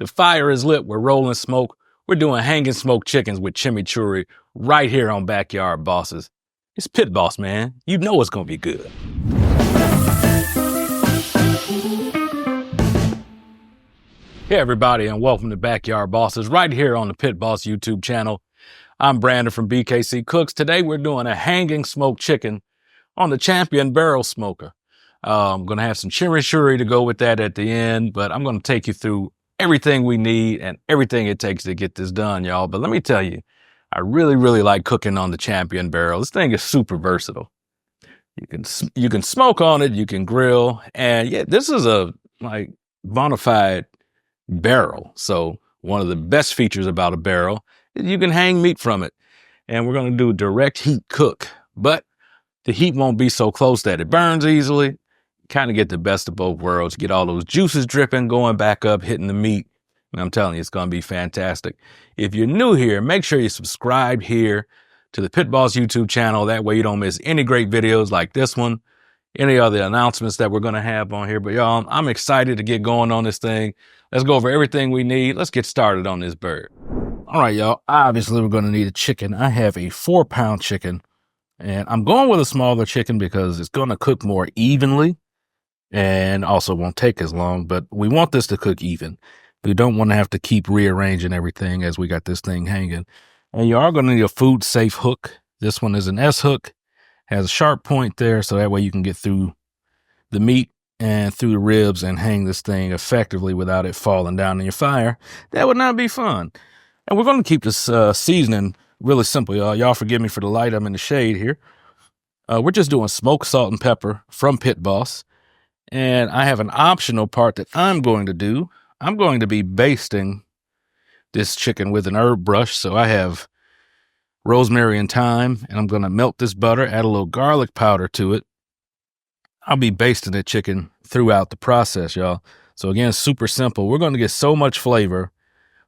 The fire is lit. We're rolling smoke. We're doing hanging smoked chickens with chimichurri right here on Backyard Bosses. It's Pit Boss, man. You know it's going to be good. Hey, everybody, and welcome to Backyard Bosses right here on the Pit Boss YouTube channel. I'm Brandon from BKC Cooks. Today, we're doing a hanging smoked chicken on the Champion Barrel Smoker. I'm going to have some chimichurri to go with that at the end, but I'm going to take you through everything we need and everything it takes to get this done, y'all. But let me tell you, I really like cooking on the Champion Barrel. This thing is super versatile. You can smoke on it, you can grill, and yeah, this is a bona fide barrel. So one of the best features about a barrel is you can hang meat from it. And we're going to do direct heat cook, but the heat won't be so close that it burns easily. Kind of get the best of both worlds. Get all those juices dripping, going back up, hitting the meat. And I'm telling you, it's going to be fantastic. If you're new here, make sure you subscribe here to the Pit Boss YouTube channel. That way you don't miss any great videos like this one, any other announcements that we're going to have on here. But y'all, I'm excited to get going on this thing. Let's go over everything we need. Let's get started on this bird. All right, y'all. Obviously, we're going to need a chicken. I have a 4-pound chicken, and I'm going with a smaller chicken because it's going to cook more evenly and also won't take as long. But we want this to cook even. We don't want to have to keep rearranging everything as we got this thing hanging. And you are going to need a food safe hook. This one is an S hook, has a sharp point there, so that way you can get through the meat and through the ribs and hang this thing effectively without it falling down in your fire. That would not be fun. And we're going to keep this seasoning really simple, y'all. Y'all forgive me for the light. I'm in the shade here. We're just doing smoked salt and pepper from Pit Boss. And I have an optional part that I'm going to do. I'm going to be basting this chicken with an herb brush. So I have rosemary and thyme, and I'm going to melt this butter, add a little garlic powder to it. I'll be basting the chicken throughout the process, y'all. So again, super simple. We're going to get so much flavor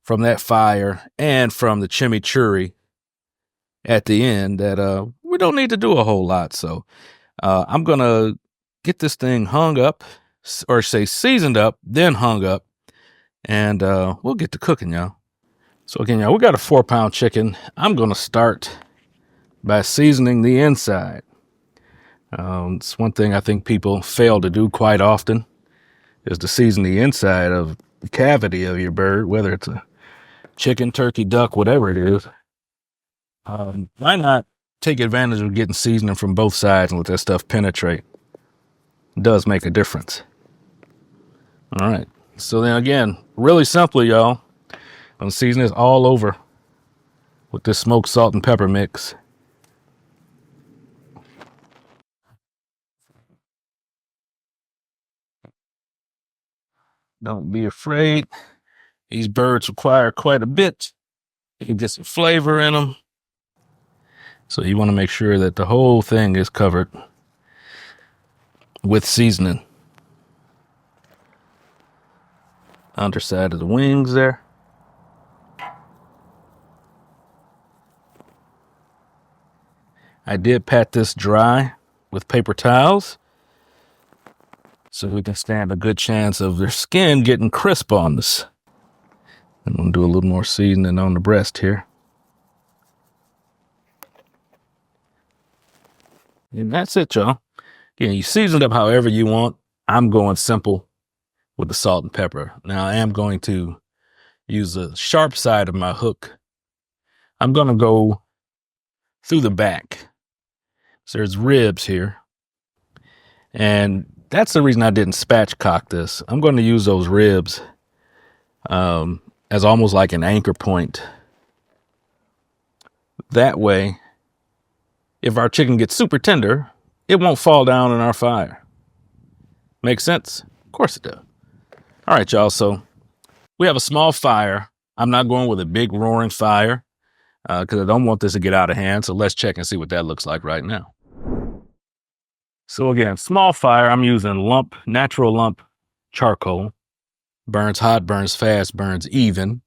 from that fire and from the chimichurri at the end that we don't need to do a whole lot. So I'm going to get this thing hung up, or say seasoned up, then hung up, and we'll get to cooking, y'all. So again, y'all, we got a 4-pound chicken. I'm going to start by seasoning the inside. It's one thing I think people fail to do quite often is to season the inside of the cavity of your bird, whether it's a chicken, turkey, duck, whatever it is. Why not take advantage of getting seasoning from both sides and let that stuff penetrate? It does make a difference. All right. So then again, really simply, y'all, I'm going to season this all over with this smoked salt and pepper mix. Don't be afraid. These birds require quite a bit. You can get some flavor in them. So you want to make sure that the whole thing is covered with seasoning. Underside of the wings there. I did pat this dry with paper towels so we can stand a good chance of their skin getting crisp on this. I'm going to do a little more seasoning on the breast here. And that's it, y'all. Again, you season it up however you want. I'm going simple with the salt and pepper. Now, I am going to use the sharp side of my hook. I'm going to go through the back. So there's ribs here. And that's the reason I didn't spatchcock this. I'm going to use those ribs as almost like an anchor point. That way, if our chicken gets super tender, it won't fall down in our fire. Make sense? Of course it does. All right, y'all. So we have a small fire. I'm not going with a big roaring fire because I don't want this to get out of hand. So let's check and see what that looks like right now. So again, small fire. I'm using natural lump charcoal. Burns hot, burns fast, burns even.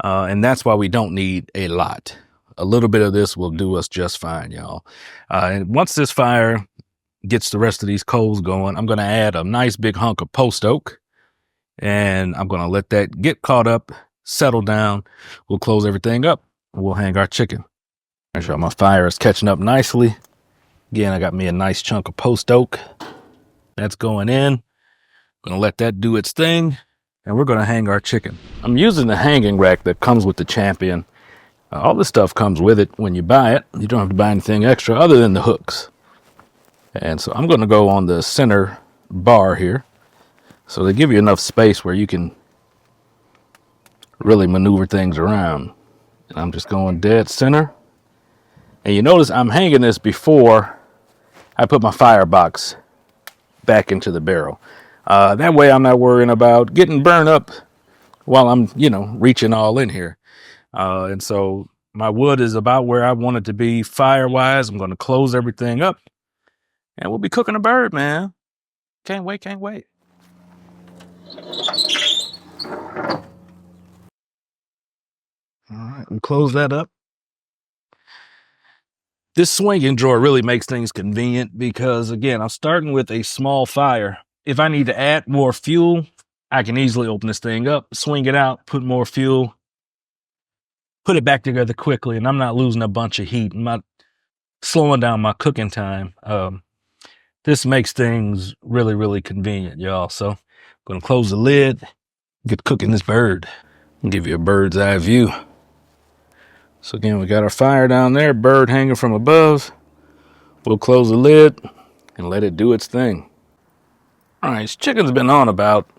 And that's why we don't need a lot. A little bit of this will do us just fine, y'all. And once this fire gets the rest of these coals going, I'm going to add a nice big hunk of post oak. And I'm going to let that get caught up, settle down. We'll close everything up. We'll hang our chicken. Make sure my fire is catching up nicely. Again, I got me a nice chunk of post oak. That's going in. Gonna let that do its thing, and we're gonna hang our chicken. I'm using the hanging rack that comes with the Champion. All this stuff comes with it when you buy it. You don't have to buy anything extra other than the hooks. And so I'm gonna go on the center bar here. So they give you enough space where you can really maneuver things around. And I'm just going dead center. And you notice I'm hanging this before I put my firebox back into the barrel. That way I'm not worrying about getting burned up while I'm, reaching all in here. And so my wood is about where I want it to be fire-wise. I'm going to close everything up, and we'll be cooking a bird, man. Can't wait, can't wait. All right, we'll close that up. This swinging drawer really makes things convenient because, again, I'm starting with a small fire. If I need to add more fuel, I can easily open this thing up, swing it out, put more fuel, put it back together quickly, and I'm not losing a bunch of heat. I'm not slowing down my cooking time. This makes things really, really convenient, y'all. So I'm going to close the lid, get cooking this bird, and give you a bird's eye view. So again, we got our fire down there, bird hanging from above. We'll close the lid and let it do its thing. All right, this chicken's been on about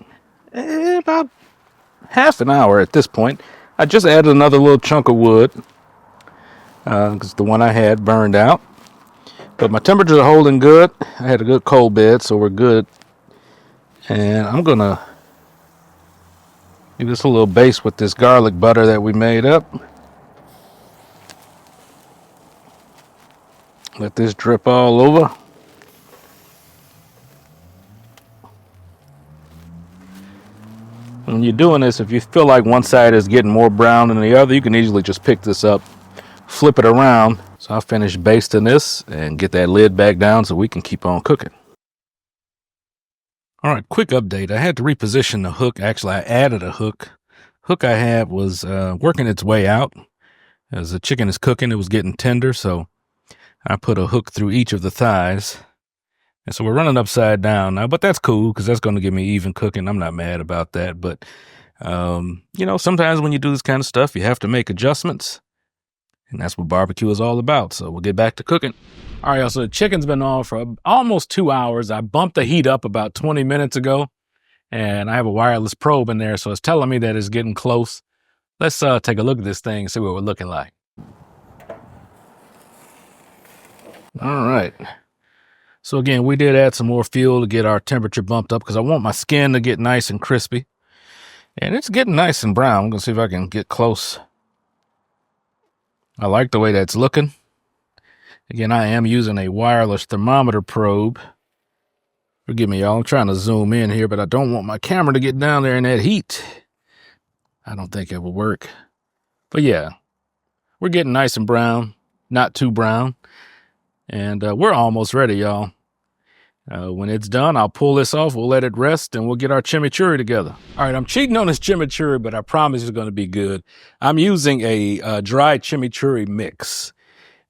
half an hour at this point. I just added another little chunk of wood because the one I had burned out. But my temperatures are holding good. I had a good cold bed, so we're good. And I'm going to give this a little base with this garlic butter that we made up. Let this drip all over. When you're doing this, if you feel like one side is getting more brown than the other, you can easily just pick this up, flip it around. So I'll finish basting this and get that lid back down so we can keep on cooking. All right, quick update. I had to reposition the hook. Actually, I added a hook. Hook I had was working its way out. As the chicken is cooking, it was getting tender, so I put a hook through each of the thighs. And so we're running upside down now, but that's cool because that's going to give me even cooking. I'm not mad about that. But, sometimes when you do this kind of stuff, you have to make adjustments. And that's what barbecue is all about. So we'll get back to cooking. All right, y'all, so the chicken's been on for almost 2 hours. I bumped the heat up about 20 minutes ago, and I have a wireless probe in there, so it's telling me that it's getting close. Let's take a look at this thing and see what we're looking like. All right. So again, we did add some more fuel to get our temperature bumped up because I want my skin to get nice and crispy. And it's getting nice and brown. I'm going to see if I can get close. I like the way that's looking. Again, I am using a wireless thermometer probe. Forgive me, y'all. I'm trying to zoom in here, but I don't want my camera to get down there in that heat. I don't think it will work. But yeah, we're getting nice and brown, not too brown. And we're almost ready, y'all. When it's done, I'll pull this off. We'll let it rest, and we'll get our chimichurri together. All right, I'm cheating on this chimichurri, but I promise it's going to be good. I'm using a dry chimichurri mix.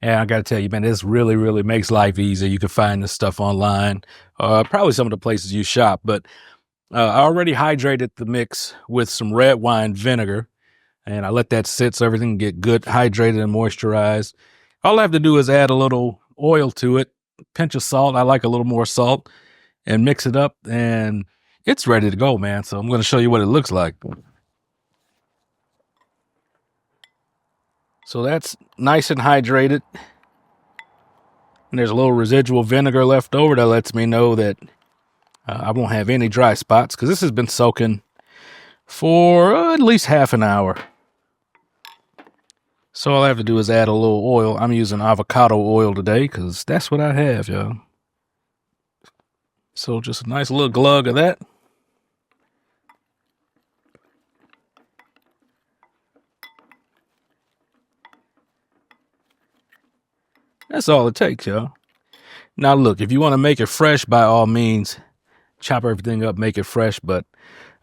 And I got to tell you, man, this really, really makes life easier. You can find this stuff online, probably some of the places you shop. But I already hydrated the mix with some red wine vinegar, and I let that sit so everything get good, hydrated and moisturized. All I have to do is add a little oil to it, pinch of salt. I like a little more salt, and mix it up, and it's ready to go, man. So I'm going to show you what it looks like. So that's nice and hydrated. And there's a little residual vinegar left over that lets me know that I won't have any dry spots because this has been soaking for at least half an hour. So all I have to do is add a little oil. I'm using avocado oil today because that's what I have, y'all. So just a nice little glug of that. That's all it takes, y'all. Now, look, if you want to make it fresh, by all means, chop everything up, make it fresh. But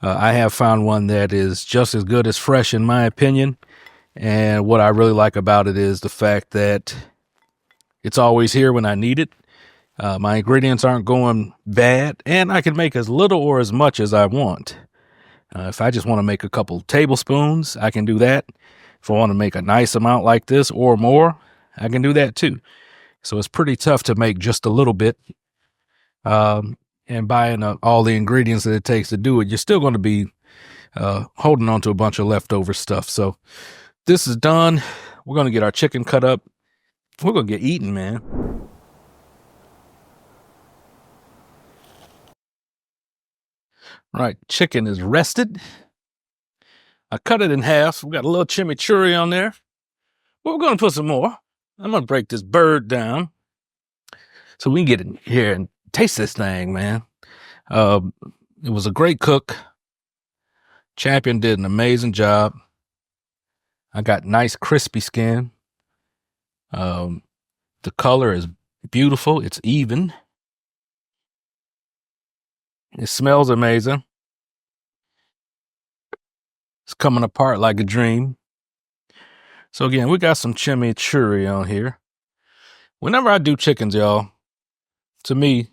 I have found one that is just as good as fresh in my opinion. And what I really like about it is the fact that it's always here when I need it. My ingredients aren't going bad, and I can make as little or as much as I want. If I just want to make a couple tablespoons, I can do that. If I want to make a nice amount like this or more, I can do that too. So it's pretty tough to make just a little bit. And buying all the ingredients that it takes to do it, you're still going to be holding on to a bunch of leftover stuff. So this is done. We're going to get our chicken cut up. We're going to get eating, man. All right, chicken is rested. I cut it in half. We got a little chimichurri on there. But we're going to put some more. I'm going to break this bird down so we can get in here and taste this thing, man. It was a great cook. Champion did an amazing job. I got nice crispy skin. The color is beautiful. It's even. It smells amazing. It's coming apart like a dream. So again, we got some chimichurri on here. Whenever I do chickens, y'all, to me,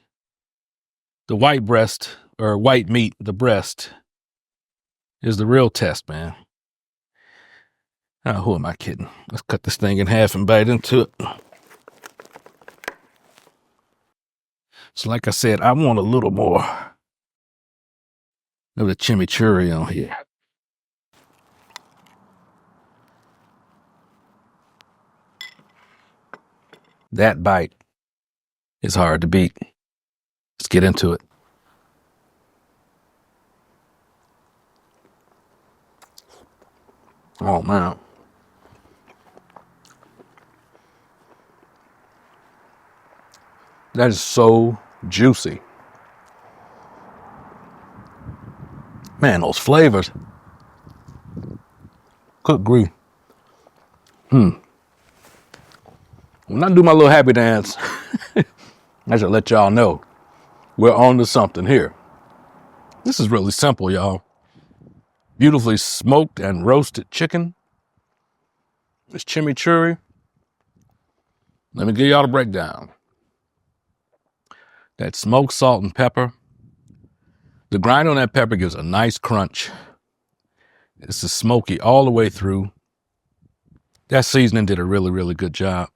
the white breast or white meat, the breast, is the real test, man. Who am I kidding? Let's cut this thing in half and bite into it. So like I said, I want a little more of the chimichurri on here. That bite is hard to beat. Let's get into it. Oh, man. That is so juicy. Man, those flavors. Good grief. When I do my little happy dance, I should let y'all know we're on to something here. This is really simple, y'all. Beautifully smoked and roasted chicken. This chimichurri. Let me give y'all the breakdown. That smoked salt and pepper. The grind on that pepper gives a nice crunch. This is smoky all the way through. That seasoning did a really, really good job.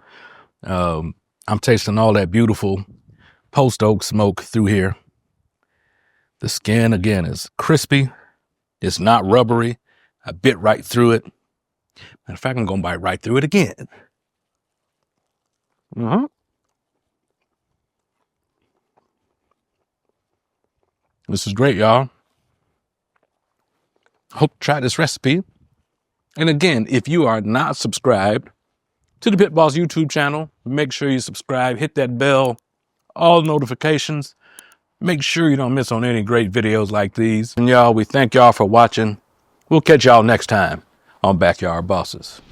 I'm tasting all that beautiful post oak smoke through here. The skin, again, is crispy. It's not rubbery. I bit right through it. Matter of fact, I'm going to bite right through it again. This is great, y'all. Hope to try this recipe. And again, if you are not subscribed to the Pit Boss YouTube channel, make sure you subscribe, hit that bell, all notifications. Make sure you don't miss on any great videos like these. And y'all, we thank y'all for watching. We'll catch y'all next time on Backyard Bosses.